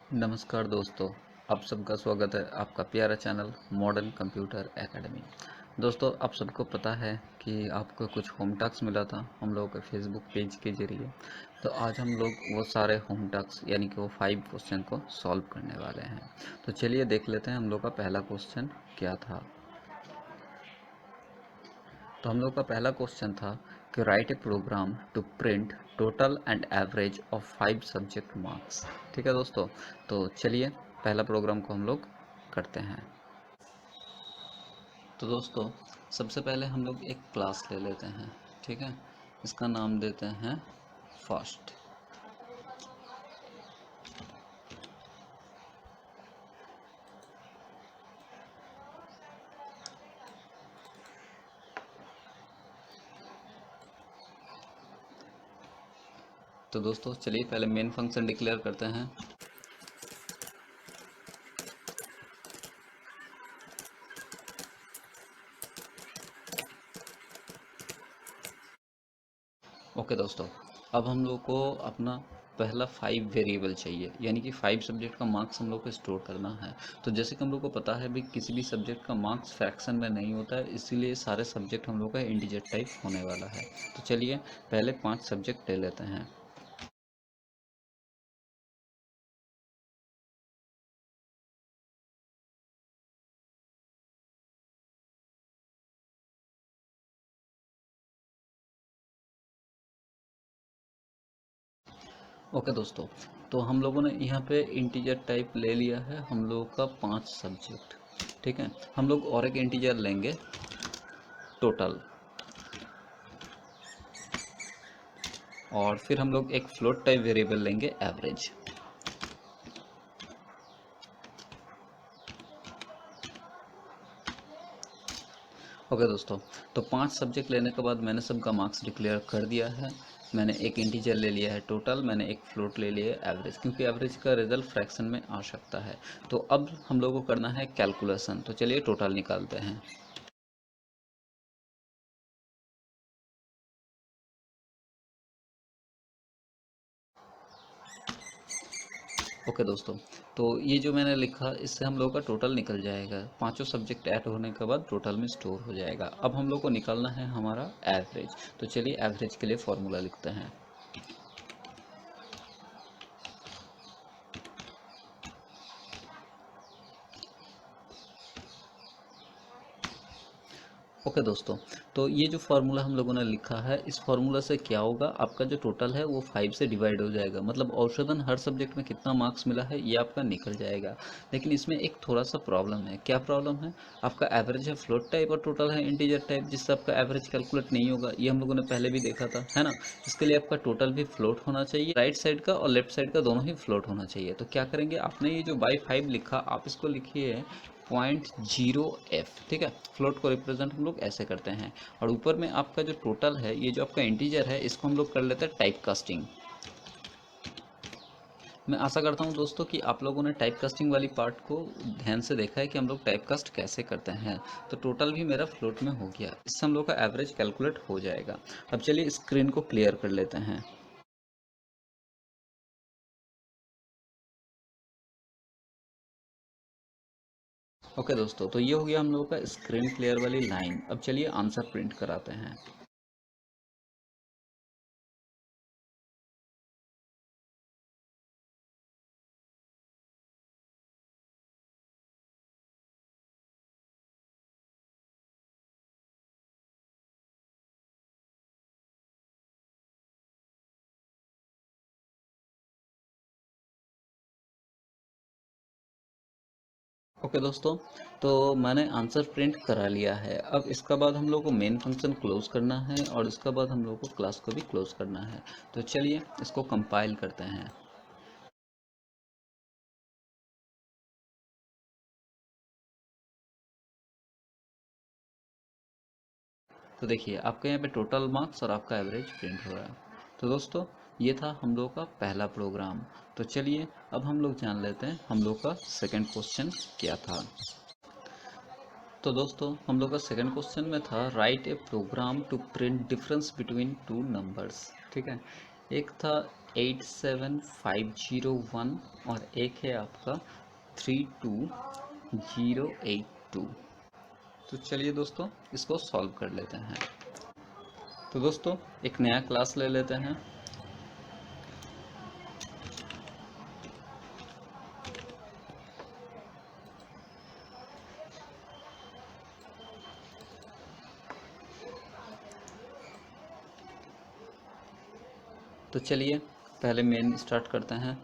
नमस्कार दोस्तों, आप सबका स्वागत है आपका प्यारा चैनल मॉडर्न कंप्यूटर एकेडमी। दोस्तों, आप सबको पता है कि आपको कुछ होम टास्क मिला था हम लोगों के फेसबुक पेज के ज़रिए। तो आज हम लोग वो सारे होम टास्क यानी कि वो 5 क्वेश्चन को सॉल्व करने वाले हैं। तो चलिए देख लेते हैं हम लोग का पहला क्वेश्चन क्या था। तो हम लोग का पहला क्वेश्चन था कि write a program to print total and average of 5 subject marks. ठीक है दोस्तों, तो चलिए पहला प्रोग्राम को हम लोग करते हैं। तो दोस्तों, सबसे पहले हम लोग एक क्लास ले लेते हैं। ठीक है, इसका नाम देते हैं फर्स्ट। तो दोस्तों चलिए पहले मेन फंक्शन डिक्लेयर करते हैं। ओके दोस्तों, अब हम लोग को अपना पहला 5 वेरिएबल चाहिए, यानी कि 5 सब्जेक्ट का मार्क्स हम लोग को स्टोर करना है। तो जैसे कि हम लोग को पता है भी किसी भी सब्जेक्ट का मार्क्स फ्रैक्शन में नहीं होता है, इसीलिए सारे सब्जेक्ट हम लोग का इंटीजर टाइप होने वाला है। तो चलिए पहले 5 सब्जेक्ट ले लेते हैं। ओके दोस्तों, तो हम लोगों ने यहाँ पे इंटीजर टाइप ले लिया है हम लोगों का 5 सब्जेक्ट। ठीक है, हम लोग और एक इंटीजर लेंगे टोटल, और फिर हम लोग एक फ्लोट टाइप वेरिएबल लेंगे एवरेज। ओके दोस्तों, तो 5 सब्जेक्ट लेने के बाद मैंने सबका मार्क्स डिक्लेयर कर दिया है। मैंने एक इंटीजर ले लिया है टोटल, मैंने एक फ्लोट ले लिया है एवरेज, क्योंकि एवरेज का रिजल्ट फ्रैक्शन में आ सकता है। तो अब हम लोगों को करना है कैलकुलेशन। तो चलिए टोटल निकालते हैं। ओके दोस्तों, तो ये जो मैंने लिखा इससे हम लोग का टोटल निकल जाएगा। पांचों सब्जेक्ट ऐड होने के बाद टोटल में स्टोर हो जाएगा। अब हम लोग को निकालना है हमारा एवरेज। तो चलिए एवरेज के लिए फॉर्मूला लिखते हैं। ओके दोस्तों, तो ये जो फार्मूला हम लोगों ने लिखा है, इस फार्मूला से क्या होगा, आपका जो टोटल है वो 5 से डिवाइड हो जाएगा। मतलब औसतन हर सब्जेक्ट में कितना मार्क्स मिला है ये आपका निकल जाएगा। लेकिन इसमें एक थोड़ा सा प्रॉब्लम है। क्या प्रॉब्लम है? आपका एवरेज है फ्लोट टाइप और टोटल है इंटीजर टाइप, जिससे आपका एवरेज कैलकुलेट नहीं होगा। ये हम लोगों ने पहले भी देखा था, है ना। इसके लिए आपका टोटल भी फ्लोट होना चाहिए, राइट साइड का और लेफ्ट साइड का दोनों ही फ्लोट होना चाहिए। तो क्या करेंगे, आपने ये जो बाई 5 लिखा, आप इसको लिखिए 0.0f। ठीक है, फ्लोट को रिप्रेजेंट हम लोग ऐसे करते हैं। और ऊपर में आपका जो टोटल है, ये जो आपका इंटीजर है, इसको हम लोग कर लेते हैं टाइप कास्टिंग। मैं आशा करता हूँ दोस्तों कि आप लोगों ने टाइप कास्टिंग वाली पार्ट को ध्यान से देखा है कि हम लोग टाइप कास्ट कैसे करते हैं। तो टोटल भी मेरा फ्लोट में हो गया, इससे हम लोग का एवरेज कैलकुलेट हो जाएगा। अब चलिए स्क्रीन को क्लियर कर लेते हैं। ओके दोस्तों, तो ये हो गया हम लोगों का स्क्रीन क्लियर वाली लाइन। अब चलिए आंसर प्रिंट कराते हैं। ओके दोस्तों, तो मैंने आंसर प्रिंट करा लिया है। अब इसका बाद हम लोग को मेन फंक्शन क्लोज करना है, और इसका बाद हम लोग को क्लास को भी क्लोज करना है। तो चलिए इसको कंपाइल करते हैं। तो देखिए आपके यहाँ पे टोटल मार्क्स और आपका एवरेज प्रिंट हो रहा है। तो दोस्तों, ये था हम लोग का पहला प्रोग्राम। तो चलिए अब हम लोग जान लेते हैं हम लोग का सेकंड क्वेश्चन क्या था। तो दोस्तों, हम लोग का सेकंड क्वेश्चन में था write a program to print difference between two numbers. ठीक है, एक था 87501 और एक है आपका 32082। तो चलिए दोस्तों इसको सॉल्व कर लेते हैं। तो दोस्तों एक नया क्लास ले लेते हैं। तो चलिए पहले मेन स्टार्ट करते हैं।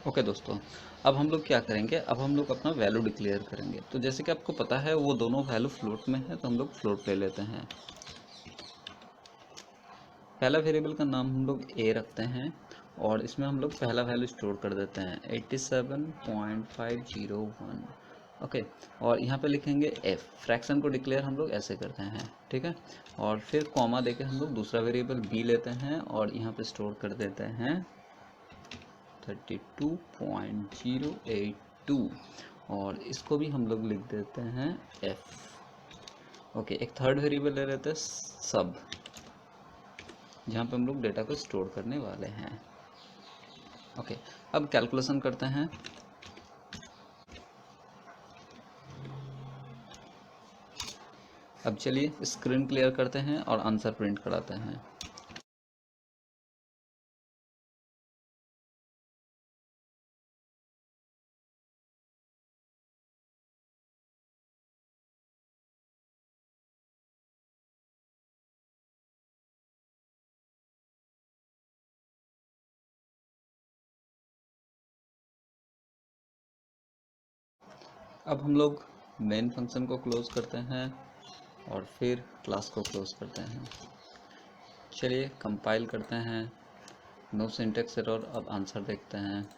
ओके दोस्तों, अब हम लोग क्या करेंगे, अब हम लोग अपना वैल्यू डिक्लेयर करेंगे। तो जैसे कि आपको पता है वो दोनों वैल्यू फ्लोट में है, तो हम लोग फ्लोट ले लेते हैं। पहला वेरिएबल का नाम हम लोग ए रखते हैं और इसमें हम लोग पहला वैल्यू स्टोर कर देते हैं 87.501। ओके, और यहाँ पे लिखेंगे एफ। फ्रैक्शन को डिक्लेयर हम लोग ऐसे करते हैं, ठीक है। और फिर कॉमा देके हम लोग दूसरा वेरिएबल बी लेते हैं और यहाँ पे स्टोर कर देते हैं 32.082 और इसको भी हम लोग लिख देते हैं एफ। ओके, एक थर्ड वेरिएबल ले लेते हैं सब, जहाँ पे हम लोग डेटा को स्टोर करने वाले हैं। ओके, अब कैलकुलेशन करते हैं। अब चलिए स्क्रीन क्लियर करते हैं और आंसर प्रिंट कराते हैं। अब हम लोग मेन फंक्शन को क्लोज करते हैं और फिर क्लास को क्लोज करते हैं। चलिए कंपाइल करते हैं। No syntax error. अब आंसर देखते हैं।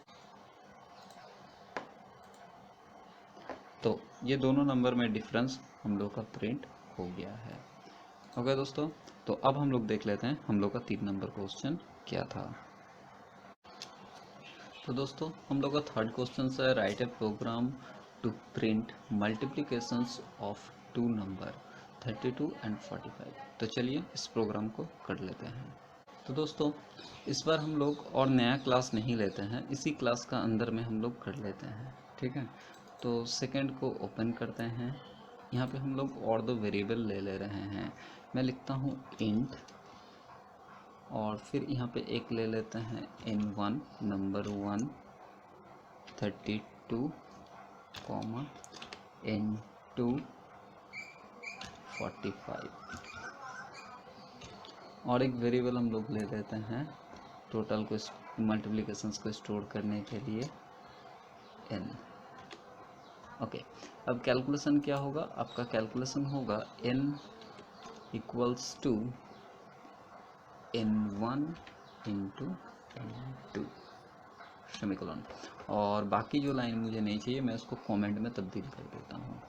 तो ये दोनों नंबर में डिफरेंस हम लोग का प्रिंट हो गया है। ओके दोस्तों, तो अब हम लोग देख लेते हैं हम लोग का 3 नंबर क्वेश्चन क्या था। तो दोस्तों हम लोग का थर्ड क्वेश्चन है write a program to print multiplications of two number 32 and 45। तो चलिए इस प्रोग्राम को कर लेते हैं। तो दोस्तों इस बार हम लोग और नया क्लास नहीं लेते हैं, इसी क्लास का अंदर में हम लोग कर लेते हैं, ठीक है। तो सेकंड को ओपन करते हैं। यहाँ पे हम लोग और दो वेरिएबल ले ले रहे हैं। मैं लिखता हूँ इंट और फिर यहाँ पे एक ले लेते हैं n1 नंबर 1 32 कॉमा n2 45 और एक वेरिएबल हम लोग ले लेते हैं टोटल को मल्टीप्लिकेशंस को स्टोर करने के लिए n। ओके, अब कैलकुलेशन क्या होगा, आपका कैलकुलेशन होगा n equals to n1 into n2 semicolon. और बाकी जो लाइन मुझे नहीं चाहिए मैं उसको कमेंट में तब्दील कर देता हूँ।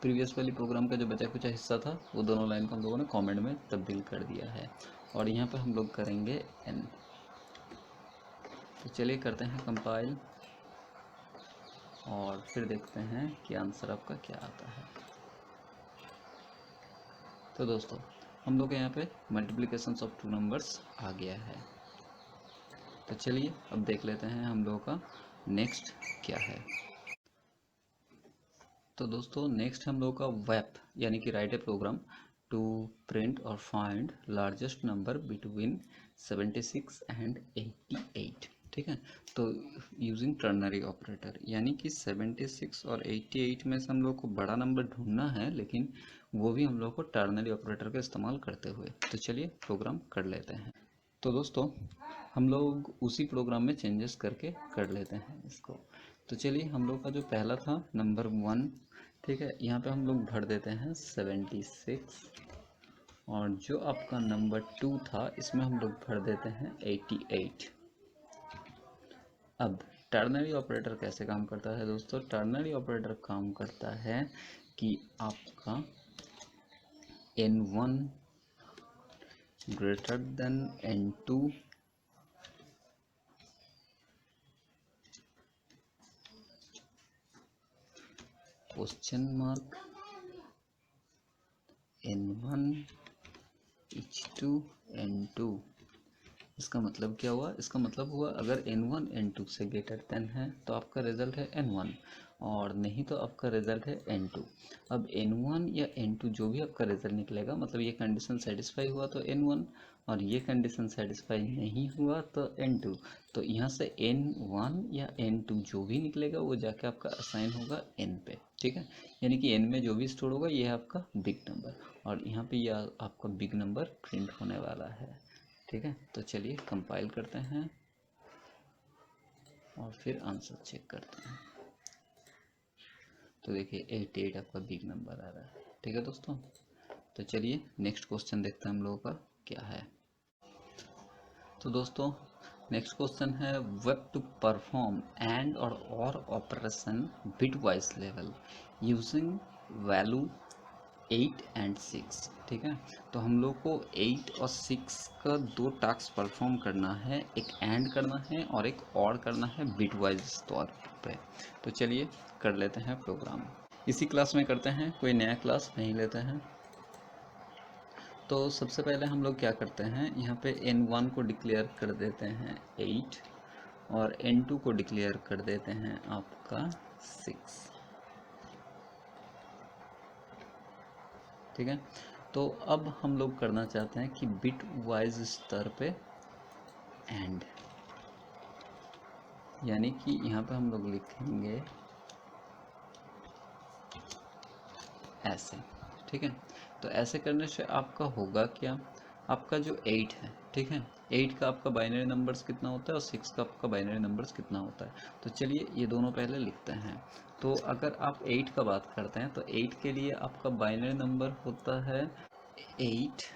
प्रीवियस वाली प्रोग्राम का जो बचा कुछ हिस्सा था वो दोनों लाइन को हम लोगों ने कमेंट में तब्दील कर दिया है और यहाँ पे हम लोग करेंगे n। तो चलिए करते हैं कंपाइल और फिर देखते हैं कि आंसर आपका क्या आता है। तो दोस्तों हम लोग यहाँ पे मल्टीप्लिकेशंस ऑफ टू नंबर्स आ गया है। तो चलिए अब देख लेते हैं हम लोगों का नेक्स्ट क्या है। तो दोस्तों नेक्स्ट हम लोग का वेप यानी कि write a program to print और find largest number between 76 and 88, ठीक है। तो यूजिंग टर्नरी ऑपरेटर यानी कि 76 और 88 में से हम लोग को बड़ा नंबर ढूंढना है, लेकिन वो भी हम लोग को टर्नरी ऑपरेटर का इस्तेमाल करते हुए। तो चलिए प्रोग्राम कर लेते हैं। तो दोस्तों हम लोग उसी प्रोग्राम में चेंजेस करके कर लेते हैं इसको। तो चलिए हम लोग का जो पहला था नंबर 1, ठीक है, यहाँ पे हम लोग भर देते हैं 76 और जो आपका नंबर 2 था इसमें हम लोग भर देते हैं 88। अब टर्नरी ऑपरेटर कैसे काम करता है दोस्तों, टर्नरी ऑपरेटर काम करता है कि आपका n1 greater than n2 question mark N1 H2 N2। इसका मतलब क्या हुआ? इसका मतलब हुआ अगर N1 N2 से ग्रेटर देन है तो आपका रिजल्ट है N1, और नहीं तो आपका रिजल्ट है N2। अब N1 या N2 जो भी आपका रिजल्ट निकलेगा, मतलब ये कंडीशन सेटिस्फाई हुआ तो N1, और ये कंडीशन सेटिस्फाई नहीं हुआ तो N2। तो यहाँ से N1 या N2 जो भी निकलेगा वो जाके आपका असाइन होगा N पे, ठीक है। यानी कि N में जो भी स्टोर होगा ये है आपका बिग नंबर, और यहाँ पे यह आपका बिग नंबर प्रिंट होने वाला है, ठीक है। तो चलिए कंपाइल करते हैं और फिर आंसर चेक करते हैं। तो देखिए 88 आपका बिग नंबर आ रहा है, ठीक है दोस्तों। तो चलिए नेक्स्ट क्वेश्चन देखते हैं हम लोगों का क्या है। तो दोस्तों नेक्स्ट क्वेश्चन है वेब टू परफॉर्म एंड और operation bitwise level using value 8 and 6, ठीक है। तो हम लोग को 8 और 6 का दो टास्क परफॉर्म करना है, एक एंड करना है और एक और करना है बिटवाइज तौर पे। तो चलिए कर लेते हैं प्रोग्राम। इसी क्लास में करते हैं, कोई नया क्लास नहीं लेते हैं। तो सबसे पहले हम लोग क्या करते हैं, यहाँ पे N1 को डिक्लेयर कर देते हैं 8 और N2 को डिक्लेयर कर देते हैं आपका 6, ठीक है। तो अब हम लोग करना चाहते हैं कि बिट वाइज स्तर पे एंड, यानी कि यहाँ पे हम लोग लिखेंगे ऐसे, ठीक है। तो ऐसे करने से आपका होगा क्या, आपका जो 8 है, ठीक है, 8 का आपका बाइनरी नंबर्स कितना होता है और 6 का आपका बाइनरी नंबर्स कितना होता है। तो चलिए ये दोनों पहले लिखते हैं। तो अगर आप 8 का बात करते हैं तो 8 के लिए आपका बाइनरी नंबर होता है 8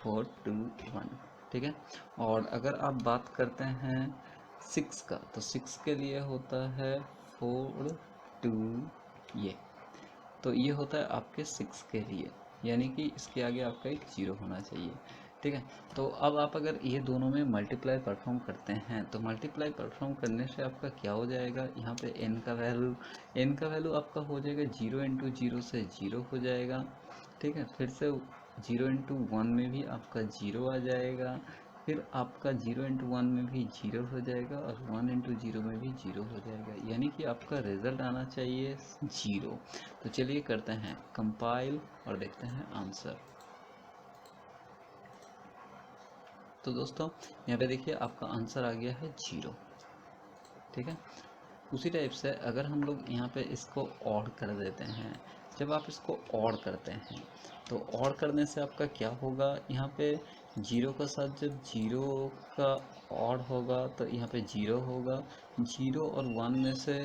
4 2 1, ठीक है। और अगर आप बात करते हैं 6 का तो 6 के लिए होता है 4 2, ये होता है आपके 6 के लिए, यानी कि इसके आगे आपका एक 0 होना चाहिए, ठीक है। तो अब आप अगर ये दोनों में मल्टीप्लाई परफॉर्म करते हैं तो मल्टीप्लाई परफॉर्म करने से आपका क्या हो जाएगा, यहाँ पे n का वैल्यू आपका हो जाएगा 0 इंटू 0 से 0 हो जाएगा, ठीक है। फिर से 0 इंटू 1 में भी आपका 0 आ जाएगा, फिर आपका 0 इंटू 1 में भी 0 हो जाएगा और 1 इंटू 0 में भी 0 हो जाएगा, यानी कि आपका रिजल्ट आना चाहिए 0। तो चलिए करते हैं कंपाइल और देखते हैं आंसर। तो दोस्तों यहाँ पे देखिए आपका आंसर आ गया है 0, ठीक है। उसी टाइप से अगर हम लोग यहाँ पे इसको ऑड कर देते हैं, जब आप इसको ऑड करते हैं तो ऑड करने से आपका क्या होगा, यहाँ पे 0 का साथ जब 0 का ऑड होगा तो यहाँ पे 0 होगा, 0 और 1 में से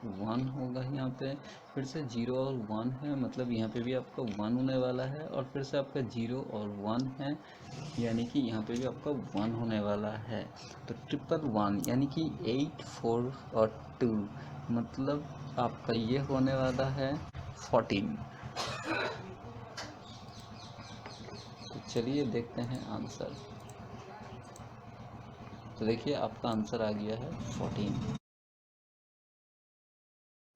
1 होगा यहाँ पे, फिर से 0 और 1 है, मतलब यहाँ पे भी आपका 1 होने वाला है, और फिर से आपका 0 और 1 है, यानी कि यहाँ पे भी आपका 1 होने वाला है। तो ट्रिपल 1 यानी कि 8 4 और 2, मतलब आपका ये होने वाला है 14। तो चलिए देखते हैं आंसर। तो देखिए आपका आंसर आ गया है 14।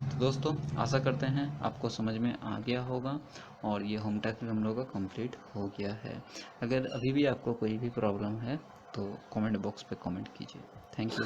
तो दोस्तों आशा करते हैं आपको समझ में आ गया होगा, और ये होम टैक्स हम लोग का कंप्लीट हो गया है। अगर अभी भी आपको कोई भी प्रॉब्लम है तो कमेंट बॉक्स पे कमेंट कीजिए। Thank you.